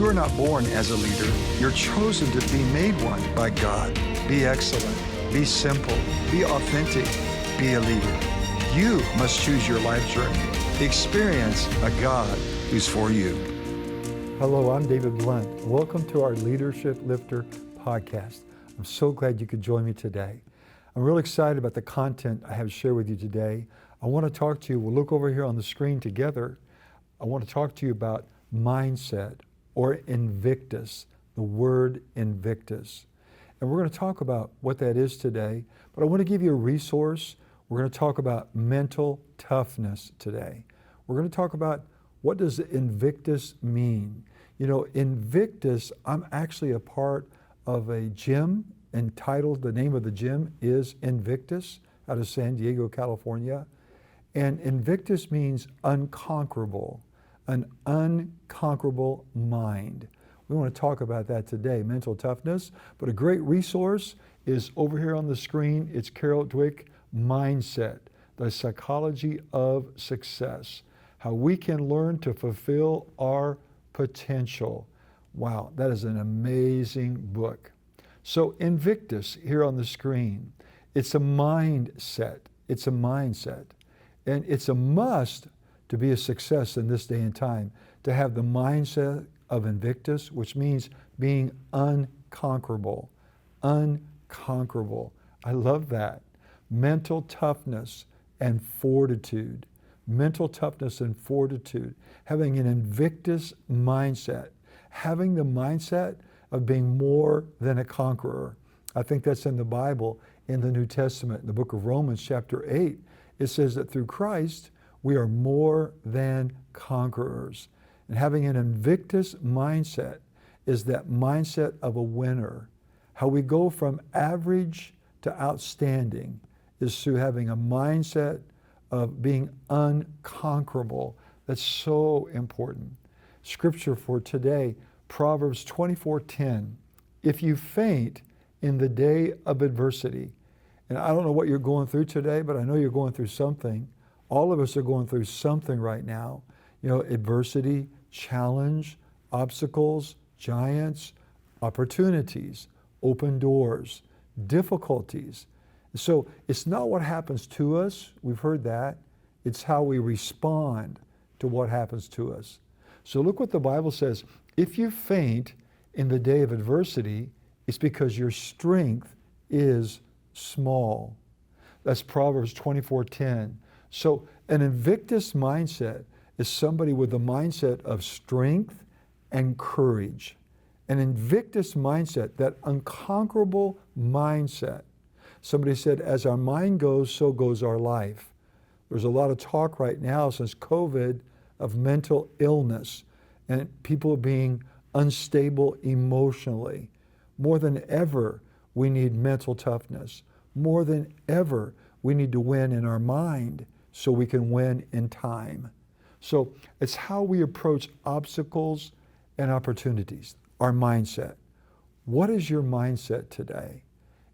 You are not born as a leader. You're chosen to be made one by God. Be excellent. Be simple. Be authentic. Be a leader. You must choose your life journey. Experience a God who's for you. Hello, I'm David Blunt. Welcome to our Leadership Lifter podcast. I'm so glad you could join me today. I'm really excited about the content I have to share with you today. I want to talk to you, we'll look over here on the screen together. I want to talk to you about mindset or Invictus, the word Invictus. And we're going to talk about what that is today, but I want to give you a resource. We're going to talk about mental toughness today. We're going to talk about what does Invictus mean. You know, Invictus, I'm actually a part of a gym entitled, the name of the gym is Invictus out of San Diego, California. And Invictus means unconquerable, an unconquerable mind. We want to talk about that today, mental toughness. But a great resource is over here on the screen. It's Carol Dweck, Mindset, the Psychology of Success, how we can learn to fulfill our potential. Wow, that is an amazing book. So Invictus here on the screen, it's a mindset. It's a mindset. And it's a must to be a success in this day and time, to have the mindset of Invictus, which means being unconquerable. Unconquerable. I love that. Mental toughness and fortitude. Mental toughness and fortitude. Having an Invictus mindset. Having the mindset of being more than a conqueror. I think that's in the Bible, in the New Testament, in the book of Romans chapter 8. It says that through Christ, we are more than conquerors. And having an Invictus mindset is that mindset of a winner. How we go from average to outstanding is through having a mindset of being unconquerable. That's so important. Scripture for today, Proverbs 24:10. If you faint in the day of adversity, and I don't know what you're going through today, but I know you're going through something. All of us are going through something right now. You know, adversity, challenge, obstacles, giants, opportunities, open doors, difficulties. So it's not what happens to us. We've heard that. It's how we respond to what happens to us. So look what the Bible says. If you faint in the day of adversity, it's because your strength is small. That's Proverbs 24:10. So an Invictus mindset is somebody with the mindset of strength and courage. An Invictus mindset, that unconquerable mindset. Somebody said, as our mind goes, so goes our life. There's a lot of talk right now since COVID of mental illness and people being unstable emotionally. More than ever, we need mental toughness. More than ever, we need to win in our mind so we can win in time. So it's how we approach obstacles and opportunities, our mindset. What is your mindset today?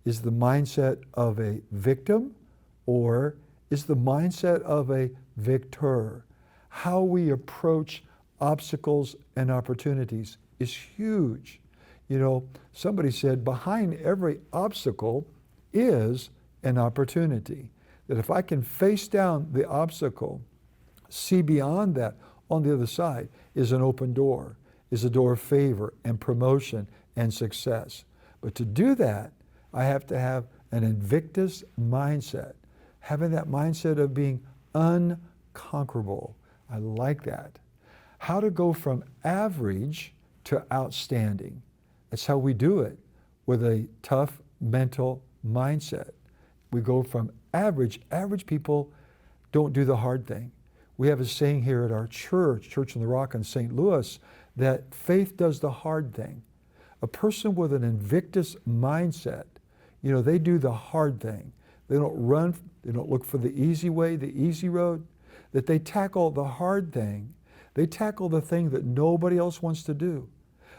Is the mindset of a victim or is the mindset of a victor? How we approach obstacles and opportunities is huge. You know, somebody said behind every obstacle is an opportunity. That if I can face down the obstacle, see beyond that, on the other side is an open door, is a door of favor and promotion and success. But to do that, I have to have an Invictus mindset, having that mindset of being unconquerable. I like that. How to go from average to outstanding. That's how we do it with a tough mental mindset. We go from average. Average people don't do the hard thing. We have a saying here at our church, Church on the Rock in St. Louis, that faith does the hard thing. A person with an Invictus mindset, you know, they do the hard thing. They don't run, they don't look for the easy way, the easy road, that they tackle the hard thing. They tackle the thing that nobody else wants to do.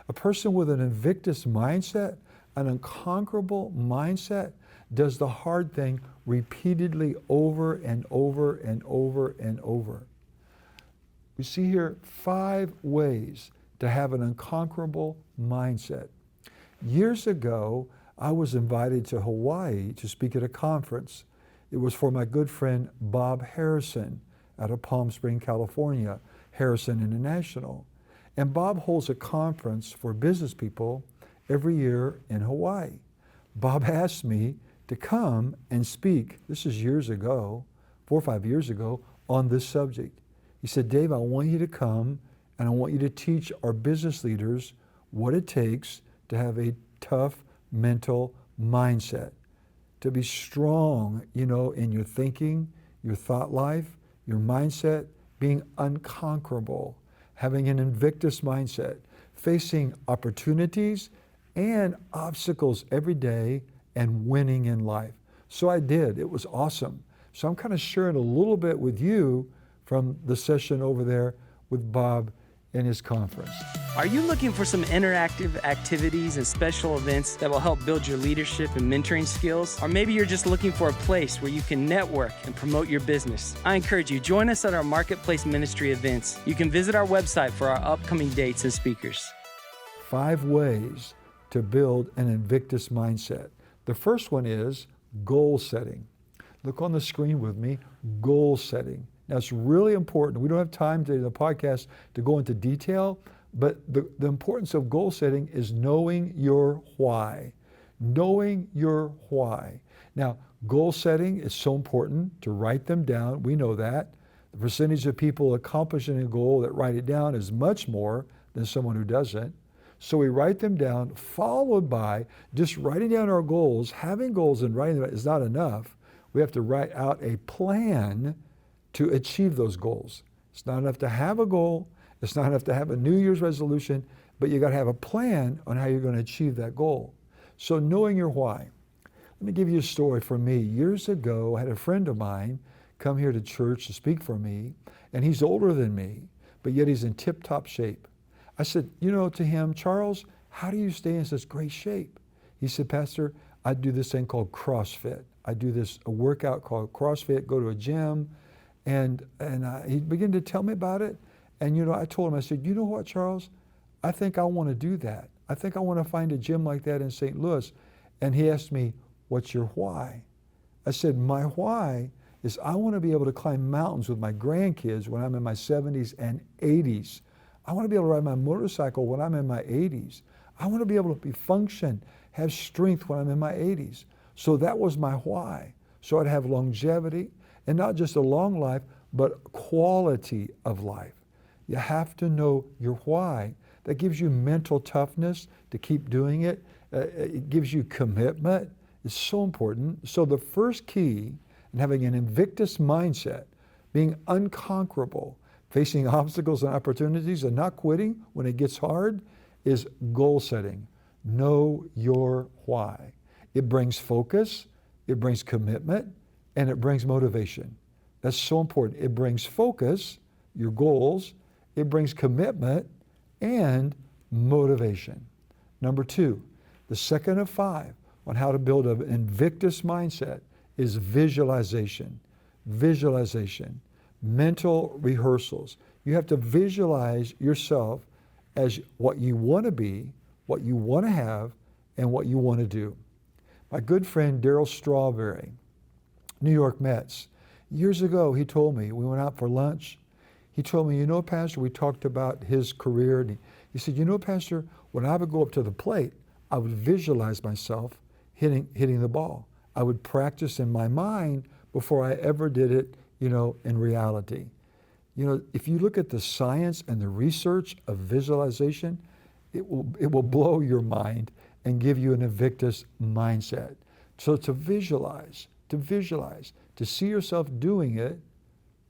A person with an Invictus mindset, an unconquerable mindset, does the hard thing repeatedly over and over and over and over. We see here 5 ways to have an unconquerable mindset. Years ago, I was invited to Hawaii to speak at a conference. It was for my good friend Bob Harrison out of Palm Springs, California, Harrison International. And Bob holds a conference for business people every year in Hawaii. Bob asked me to come and speak, this is years ago, 4 or 5 years ago, on this subject. He said, Dave, I want you to come and I want you to teach our business leaders what it takes to have a tough mental mindset, to be strong, in your thinking, your thought life, your mindset, being unconquerable, having an Invictus mindset, facing opportunities and obstacles every day and winning in life. So I did. It was awesome. So I'm kind of sharing a little bit with you from the session over there with Bob in his conference. Are you looking for some interactive activities and special events that will help build your leadership and mentoring skills? Or maybe you're just looking for a place where you can network and promote your business. I encourage you, join us at our Marketplace Ministry events. You can visit our website for our upcoming dates and speakers. 5 ways to build an Invictus mindset. The first one is goal setting. Look on the screen with me, goal setting. Now, it's really important. We don't have time today in the podcast to go into detail, but the importance of goal setting is knowing your why. Knowing your why. Now, goal setting is so important to write them down. We know that. The percentage of people accomplishing a goal that write it down is much more than someone who doesn't. So we write them down, followed by just writing down our goals. Having goals and writing them is not enough. We have to write out a plan to achieve those goals. It's not enough to have a goal. It's not enough to have a New Year's resolution, but you got to have a plan on how you're going to achieve that goal. So knowing your why. Let me give you a story from me. Years ago, I had a friend of mine come here to church to speak for me, and he's older than me, but yet he's in tip-top shape. I said, to him, Charles, how do you stay in such great shape? He said, Pastor, I do this thing called CrossFit. I do a workout called CrossFit, go to a gym, and he began to tell me about it. And, I told him, I said, you know what, Charles? I think I want to do that. I think I want to find a gym like that in St. Louis. And he asked me, what's your why? I said, my why is I want to be able to climb mountains with my grandkids when I'm in my 70s and 80s. I want to be able to ride my motorcycle when I'm in my 80s. I want to be able to function, have strength when I'm in my 80s. So that was my why. So I'd have longevity, and not just a long life, but quality of life. You have to know your why. That gives you mental toughness to keep doing it. It gives you commitment. It's so important. So the first key in having an Invictus mindset, being unconquerable, facing obstacles and opportunities and not quitting when it gets hard, is goal setting. Know your why. It brings focus, it brings commitment, and it brings motivation. That's so important. It brings focus, your goals, it brings commitment and motivation. Number 2, the second of 5 on how to build an Invictus mindset is visualization. Visualization. Mental rehearsals. You have to visualize yourself as what you want to be, what you want to have, and what you want to do. My good friend Darryl Strawberry, New York Mets, years ago he told me, we went out for lunch, he told me, Pastor, we talked about his career, and he said, Pastor, when I would go up to the plate, I would visualize myself hitting the ball. I would practice in my mind before I ever did it, in reality. If you look at the science and the research of visualization, it will blow your mind and give you an Invictus mindset. So to visualize, to see yourself doing it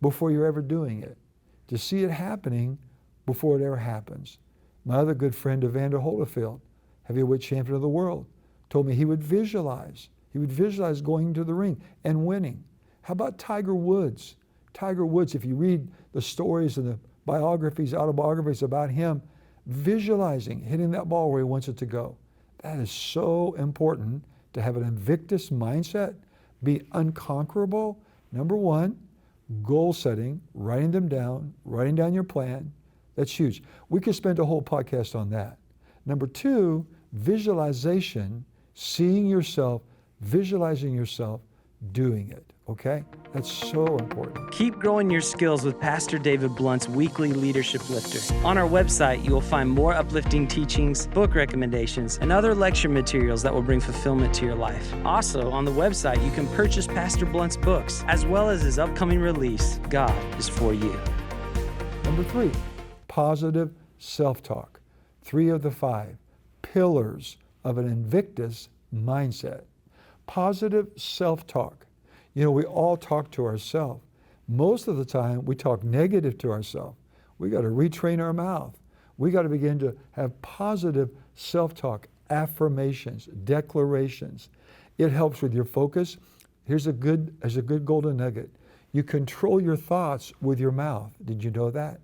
before you're ever doing it, to see it happening before it ever happens. My other good friend, Evander Holyfield, heavyweight champion of the world, told me he would visualize going to the ring and winning. How about Tiger Woods? Tiger Woods, if you read the stories and the biographies, autobiographies about him, visualizing hitting that ball where he wants it to go. That is so important to have an Invictus mindset, be unconquerable. Number 1, goal setting, writing them down, writing down your plan. That's huge. We could spend a whole podcast on that. Number 2, visualization, seeing yourself, visualizing yourself doing it, okay? That's so important. Keep growing your skills with Pastor David Blunt's weekly Leadership Lifter. On our website, you will find more uplifting teachings, book recommendations, and other lecture materials that will bring fulfillment to your life. Also, on the website, you can purchase Pastor Blunt's books, as well as his upcoming release, God is For You. Number 3, positive self-talk. 3 of the 5 pillars of an Invictus mindset. Positive self-talk. You know, we all talk to ourselves. Most of the time, we talk negative to ourselves. We got to retrain our mouth. We got to begin to have positive self-talk, affirmations, declarations. It helps with your focus. Here's a good golden nugget. You control your thoughts with your mouth. Did you know that?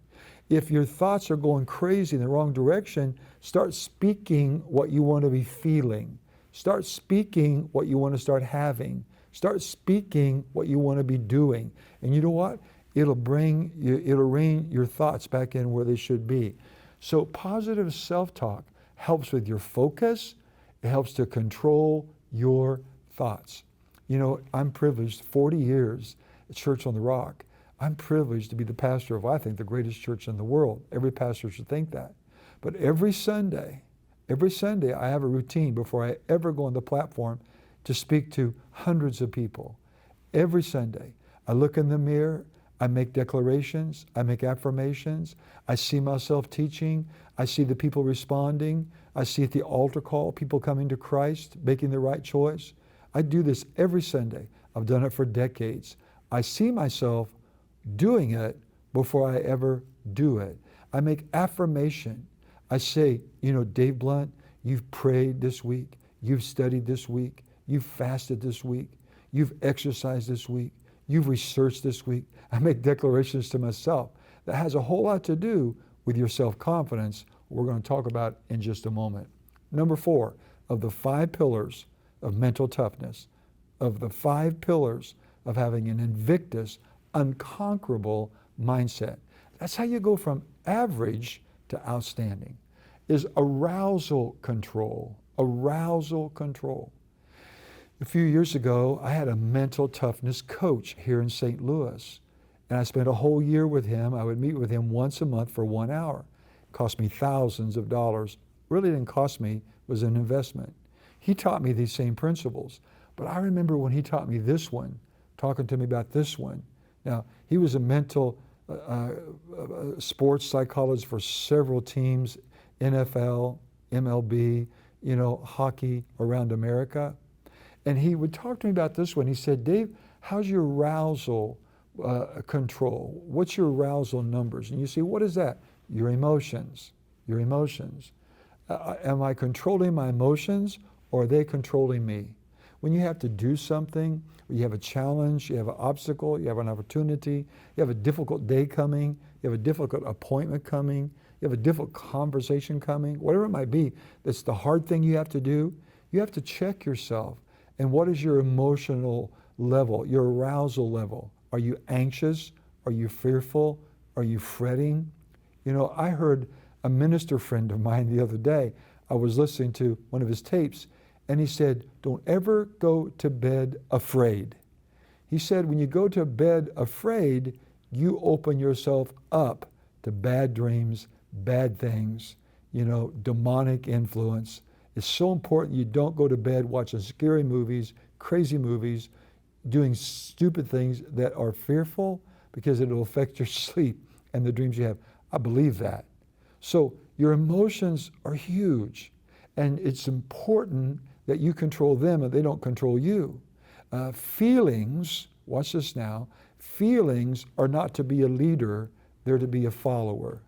If your thoughts are going crazy in the wrong direction, start speaking what you want to be feeling. Start speaking what you want to start having. Start speaking what you want to be doing. And you know what? It'll rein your thoughts back in where they should be. So positive self-talk helps with your focus. It helps to control your thoughts. You know, I'm privileged, 40 years at Church on the Rock. I'm privileged to be the pastor of, I think, the greatest church in the world. Every pastor should think that. But every Sunday, I have a routine before I ever go on the platform to speak to hundreds of people. Every Sunday, I look in the mirror, I make declarations, I make affirmations, I see myself teaching, I see the people responding, I see at the altar call people coming to Christ, making the right choice. I do this every Sunday. I've done it for decades. I see myself doing it before I ever do it. I make affirmation. I say, you know, Dave Blunt, you've prayed this week, you've studied this week, you've fasted this week, you've exercised this week, you've researched this week. I make declarations to myself. That has a whole lot to do with your self-confidence, we're going to talk about in just a moment. Number 4, of the 5 pillars of mental toughness, of the 5 pillars of having an Invictus, unconquerable mindset. That's how you go from average to outstanding, is arousal control. Arousal control. A few years ago, I had a mental toughness coach here in St. Louis, and I spent a whole year with him. I would meet with him once a month for 1 hour. It cost me thousands of dollars. Really didn't cost me, it was an investment. He taught me these same principles, but I remember when he taught me this one, talking to me about this one. Now, he was a mental sports psychologist for several teams, NFL, MLB, you know, hockey around America. And he would talk to me about this one. He said, Dave, how's your arousal control? What's your arousal numbers? And you say, what is that? Your emotions. Your emotions. Am I controlling my emotions, or are they controlling me? When you have to do something, you have a challenge, you have an obstacle, you have an opportunity, you have a difficult day coming, you have a difficult appointment coming, you have a difficult conversation coming, whatever it might be, that's the hard thing you have to do, you have to check yourself. And what is your emotional level, your arousal level? Are you anxious? Are you fearful? Are you fretting? You know, I heard a minister friend of mine the other day, I was listening to one of his tapes, and he said, don't ever go to bed afraid. He said, when you go to bed afraid, you open yourself up to bad dreams, bad things, you know, demonic influence. It's so important you don't go to bed watching scary movies, crazy movies, doing stupid things that are fearful, because it'll affect your sleep and the dreams you have. I believe that. So your emotions are huge, and it's important that you control them and they don't control you. Feelings, watch this now, feelings are not to be a leader, they're to be a follower.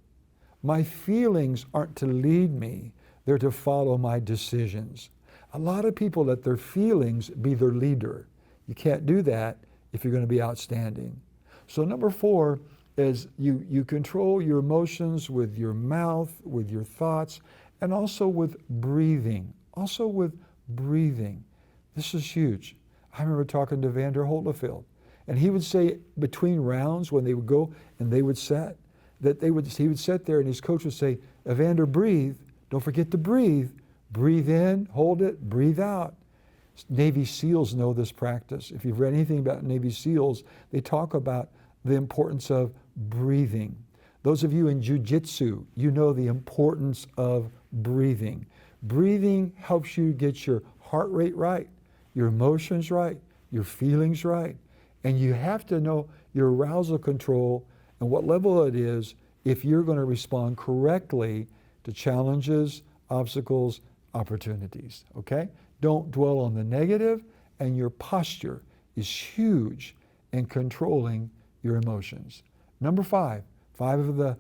My feelings aren't to lead me, they're to follow my decisions. A lot of people let their feelings be their leader. You can't do that if you're going to be outstanding. So number 4 is you control your emotions with your mouth, with your thoughts, and also with breathing. Also with breathing. This is huge. I remember talking to Vander Holyfield, and he would say between rounds when they would go and they would set, that he would sit there and his coach would say, Evander, breathe. Don't forget to breathe. Breathe in, hold it, breathe out. Navy SEALs know this practice. If you've read anything about Navy SEALs, they talk about the importance of breathing. Those of you in jiu-jitsu, you know the importance of breathing. Breathing helps you get your heart rate right, your emotions right, your feelings right. And you have to know your arousal control and what level it is if you're going to respond correctly to challenges, obstacles, opportunities, okay? Don't dwell on the negative, and your posture is huge in controlling your emotions. Number 5 of the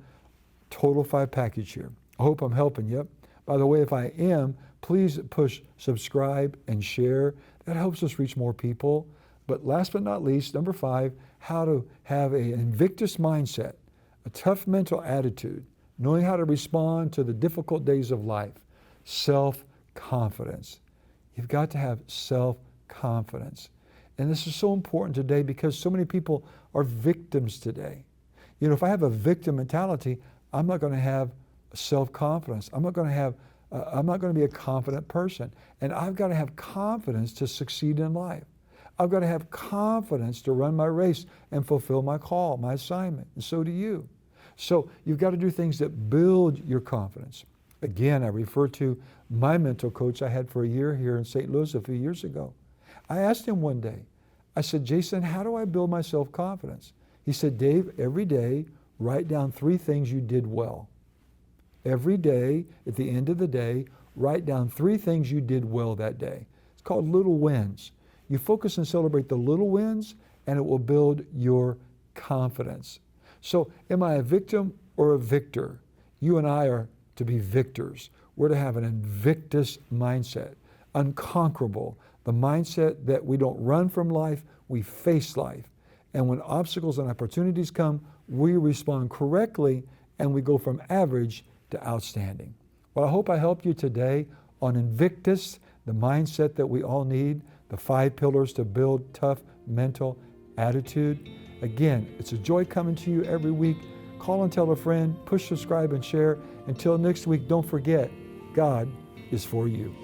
total 5 package here. I hope I'm helping you. By the way, if I am, please push subscribe and share. That helps us reach more people. But last but not least, number 5, how to have an Invictus mindset, a tough mental attitude, knowing how to respond to the difficult days of life, self-confidence. You've got to have self-confidence. And this is so important today because so many people are victims today. You know, if I have a victim mentality, I'm not going to have self-confidence. I'm not going to be a confident person. And I've got to have confidence to succeed in life. I've got to have confidence to run my race and fulfill my call, my assignment. And so do you. So you've got to do things that build your confidence. Again, I refer to my mental coach I had for a year here in St. Louis a few years ago. I asked him one day, I said, Jason, how do I build my self-confidence? He said, Dave, every day, write down 3 things you did well. Every day, at the end of the day, write down 3 things you did well that day. It's called little wins. You focus and celebrate the little wins, and it will build your confidence. So am I a victim or a victor? You and I are to be victors. We're to have an Invictus mindset, unconquerable, the mindset that we don't run from life, we face life. And when obstacles and opportunities come, we respond correctly and we go from average to outstanding. Well, I hope I helped you today on Invictus, the mindset that we all need, the 5 pillars to build tough mental attitude. Again, it's a joy coming to you every week. Call and tell a friend, push subscribe and share. Until next week, don't forget, God is for you.